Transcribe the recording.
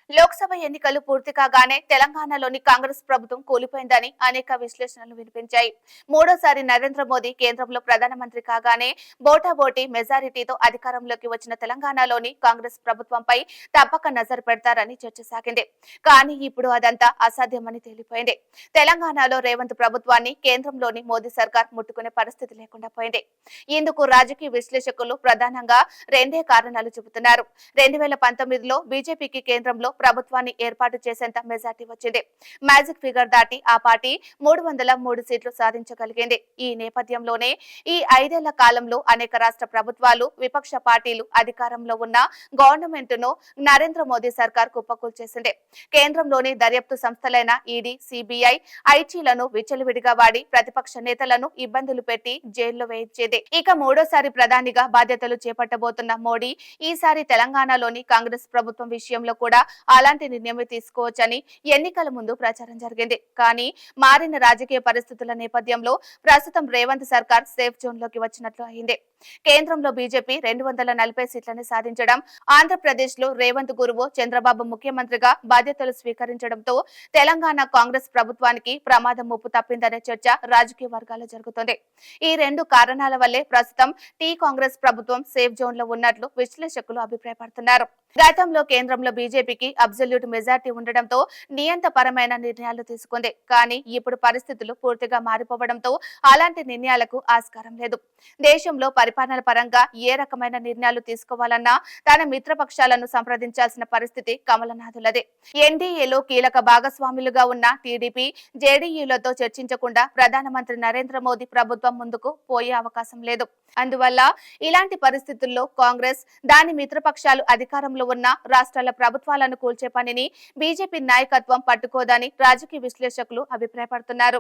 లోక్సభ ఎన్నికలు పూర్తి కాగానే తెలంగాణలోని కాంగ్రెస్ ప్రభుత్వం కూలిపోయిందని అనేక విశ్లేషణలు వినిపించాయి. మూడోసారి నరేంద్ర మోదీ కేంద్రంలో ప్రధానమంత్రి కాగానే బోటాబోటీ మెజారిటీతో అధికారంలోకి వచ్చిన తెలంగాణలోని కాంగ్రెస్ ప్రభుత్వంపై తప్పక నజరు పెడతారని చర్చ సాగింది. కానీ ఇప్పుడు అదంతా అసాధ్యమని తేలిపోయింది. తెలంగాణలో రేవంత్ ప్రభుత్వాన్ని కేంద్రంలోని మోదీ సర్కార్ ముట్టుకునే పరిస్థితి లేకుండా పోయింది. ఇందుకు రాజకీయ విశ్లేషకులు ప్రధానంగా రెండే కారణాలు చెబుతున్నారు. 2019లో బీజేపీకి కేంద్రంలో ప్రభుత్వాన్ని ఏర్పాటు చేసేంత మెజార్టీ వచ్చింది. మ్యాజిక్ ఫిగర్ దాటి ఆ పార్టీ 303 సీట్లు సాధించగలిగింది. ఈ నేపథ్యంలోనే ఈ 5 ఏళ్ల కాలంలో అనేక రాష్ట్ర ప్రభుత్వాలు, విపక్ష పార్టీలు అధికారంలో ఉన్న గవర్నమెంట్ ను నరేంద్ర మోదీ సర్కార్ కుప్పకూల్చేసింది. కేంద్రంలోని దర్యాప్తు సంస్థలైన ఈడీ, సిబిఐ, ఐటీలను విచ్చలవిడిగా వాడి ప్రతిపక్ష నేతలను ఇబ్బందులు పెట్టి జైల్లో వేయించేది. ఇక మూడోసారి ప్రధానిగా బాధ్యతలు చేపట్టబోతున్న మోడీ ఈసారి తెలంగాణలోని కాంగ్రెస్ ప్రభుత్వం విషయంలో కూడా అలాంటి నిర్ణయమే తీసుకోవచ్చని ఎన్నికల ముందు ప్రచారం జరిగింది. కానీ మారిన రాజకీయ పరిస్థితుల నేపథ్యంలో ప్రస్తుతం రేవంత్ సర్కార్ సేఫ్ జోన్ లోకి వచ్చినట్లు అయింది. కేంద్రంలో బీజేపీ 240 సీట్లను సాధించడం, ఆంధ్రప్రదేశ్ లో రేవంత్ గురువు చంద్రబాబు ముఖ్యమంత్రిగా బాధ్యతలు స్వీకరించడంతో తెలంగాణ కాంగ్రెస్ ప్రభుత్వానికి ప్రమాదం ముప్పు తప్పిందనే చర్చ రాజకీయ వర్గాల్లో జరుగుతోంది. ఈ రెండు కారణాల వల్లే ప్రస్తుతం కాంగ్రెస్ ప్రభుత్వం సేఫ్ జోన్ లో ఉన్నట్లు విశ్లేషకులు అభిప్రాయపడుతున్నారు. గతంలో కేంద్రంలో బీజేపీకి అబ్సల్యూట్ మెజార్టీ ఉండడంతో నియంతపరమైన నిర్ణయాలు తీసుకుంది. కానీ ఇప్పుడు పరిస్థితులు పూర్తిగా మారిపోవడంతో అలాంటి నిర్ణయాలకు ఆస్కారం లేదు. దేశంలో పరిపాలన పరంగా ఏ రకమైన నిర్ణయాలు తీసుకోవాలన్నా తన మిత్రపక్షాలను సంప్రదించాల్సిన పరిస్థితి కమలనాథులదే. ఎన్డీఏలో కీలక భాగస్వాములుగా ఉన్న టీడీపీ, జేడీయూలతో చర్చించకుండా ప్రధానమంత్రి నరేంద్ర మోదీ ప్రభుత్వం ముందుకు పోయే అవకాశం లేదు. అందువల్ల ఇలాంటి పరిస్థితుల్లో కాంగ్రెస్, దాని మిత్రపక్షాలు అధికారంలో ఉన్న రాష్ట్రాల ప్రభుత్వాలను కూల్చే పనిని బీజేపీ నాయకత్వం పట్టుకోదని రాజకీయ విశ్లేషకులు అభిప్రాయపడుతున్నారు.